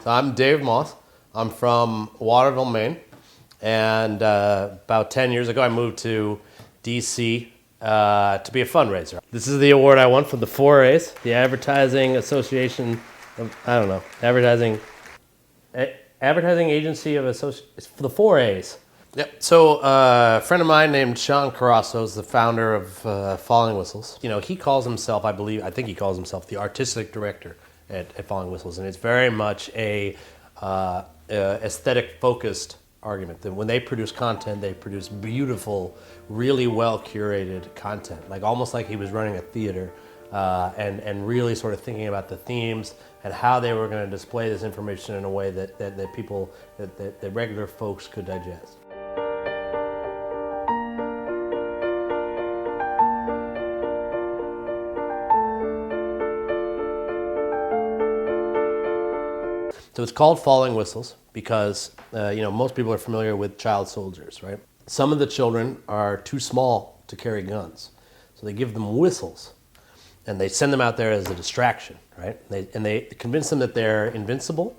I'm Dave Moss. I'm from Waterville, Maine. And about 10 years ago, I moved to DC to be a fundraiser. This is the award I won for the 4As, the Advertising Association of, Advertising Agency of Association, for the 4As. Yep. So a friend of mine named Sean Carrasso is the founder of Falling Whistles. You know, he calls himself, I think he calls himself the artistic director at Falling Whistles, and it's very much a aesthetic-focused argument. That when they produce content, they produce beautiful, really well-curated content, like almost like he was running a theater, and really sort of thinking about the themes and how they were going to display this information in a way that people, that regular folks could digest. So it's called Falling Whistles because, most people are familiar with child soldiers, right? Some of the children are too small to carry guns. So they give them whistles and they send them out there as a distraction, right? They convince them that they're invincible.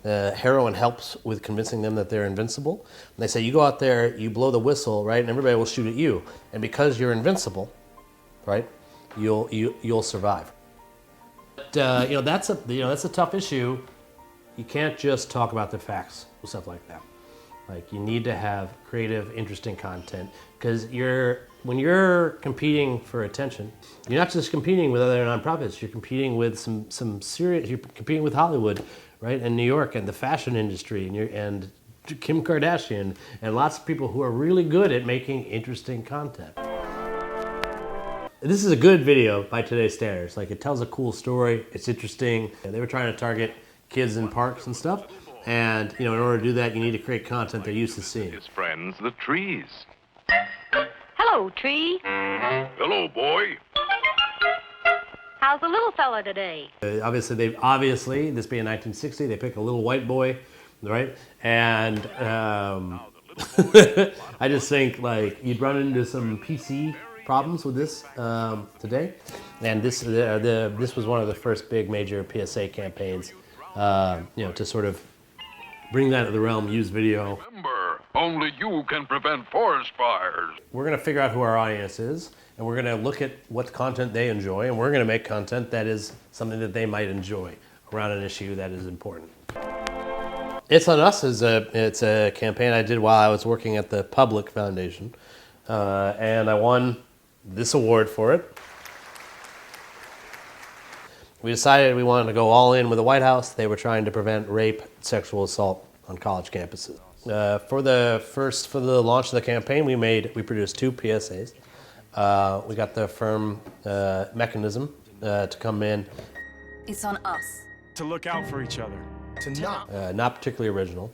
Heroin helps with convincing them that they're invincible. And they say, you go out there, you blow the whistle, right? And everybody will shoot at you. And because you're invincible, right, you'll survive. But, that's a tough issue. You can't just talk about the facts and stuff like that. Like, you need to have creative, interesting content, because when you're competing for attention, you're not just competing with other nonprofits. You're competing with some serious. You're competing with Hollywood, right, and New York, and the fashion industry, and Kim Kardashian, and lots of people who are really good at making interesting content. This is a good video by today's standards. Like, it tells a cool story. It's interesting. They were trying to target kids in parks and stuff, and in order to do that, you need to create content they're used to seeing. His friends, the trees. Hello, tree. Hello, boy. How's the little fella today? Obviously, this being 1960, they pick a little white boy, right? And I just think, like, you'd run into some PC problems with this today, and this was one of the first big major PSA campaigns. To sort of bring that to the realm, use video. Remember, only you can prevent forest fires. We're going to figure out who our audience is, and we're going to look at what content they enjoy, and we're going to make content that is something that they might enjoy around an issue that is important. It's on Us it's a campaign I did while I was working at the Public Foundation, and I won this award for it. We decided we wanted to go all in with the White House. They were trying to prevent rape, sexual assault on college campuses. For the launch of the campaign, we produced 2 PSAs. We got the firm Mechanism to come in. It's on us to look out for each other. Not particularly original.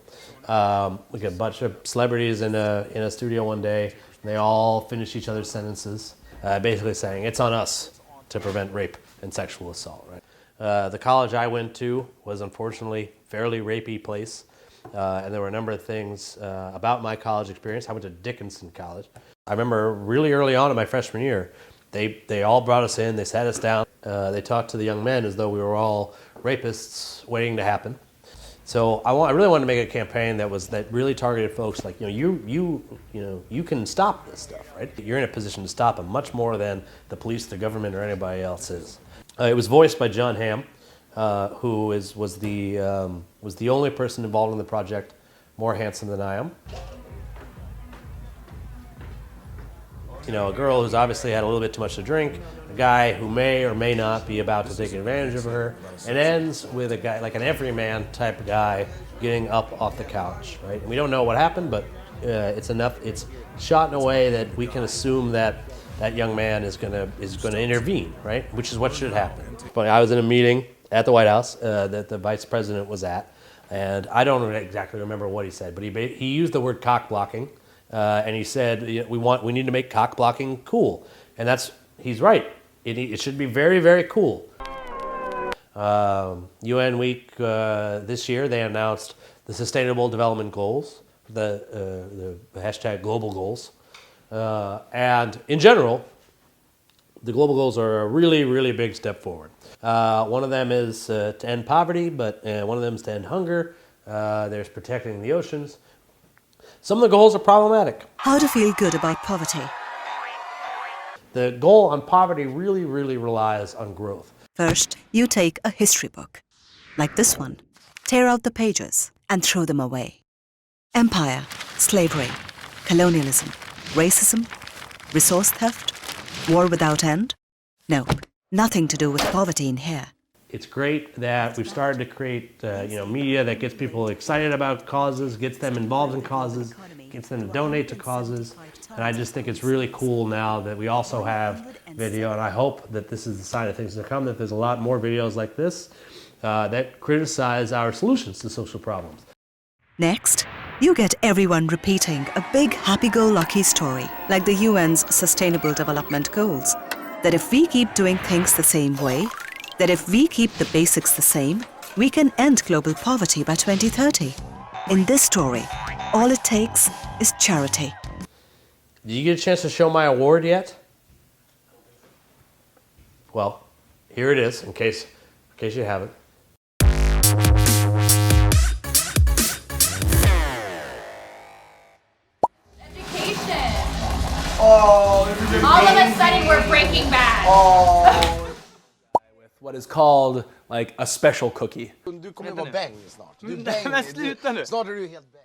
We got a bunch of celebrities in a studio one day. And they all finished each other's sentences, basically saying it's on us to prevent rape and sexual assault, right? The college I went to was unfortunately a fairly rapey place, and there were a number of things about my college experience. I went to Dickinson College. I remember really early on in my freshman year, they all brought us in, they sat us down, they talked to the young men as though we were all rapists waiting to happen. So I really wanted to make a campaign that really targeted folks like, you can stop this stuff, right? You're in a position to stop them much more than the police, the government, or anybody else is. It was voiced by John Hamm, who was the only person involved in the project more handsome than I am. A girl who's obviously had a little bit too much to drink, a guy who may or may not be about to take advantage of her, and ends with a guy, like an everyman type guy, getting up off the couch, right? And we don't know what happened, but it's shot in a way that we can assume that young man is gonna intervene, right? Which is what should happen. But I was in a meeting at the White House that the vice president was at, and I don't exactly remember what he said, but he used the word cock blocking. And he said, we need to make cock blocking cool. And he's right. It should be very, very cool. UN Week this year, they announced the Sustainable Development Goals, the hashtag global goals. And in general, The global goals are a really, really big step forward. One of them is to end poverty, but one of them is to end hunger. There's protecting the oceans. Some of the goals are problematic. How to feel good about poverty. The goal on poverty really, really relies on growth. First, you take a history book, like this one, tear out the pages and throw them away. Empire, slavery, colonialism, racism, resource theft, war without end? No, nothing to do with poverty in here. It's great that we've started to create media that gets people excited about causes, gets them involved in causes, gets them to donate to causes. And I just think it's really cool now that we also have video, and I hope that this is the sign of things to come, that there's a lot more videos like this that criticize our solutions to social problems. Next, you get everyone repeating a big happy-go-lucky story, like the UN's Sustainable Development Goals, that if we keep doing things the same way, that if we keep the basics the same, we can end global poverty by 2030. In this story, all it takes is charity. Did you get a chance to show my award yet? Well, here it is, in case you haven't. Education. All of a sudden, we're Breaking Bad. With what is called like a special cookie. Du kommer vara bäng snart. Du är bäng. Men sluta nu. Snart är du helt bäng.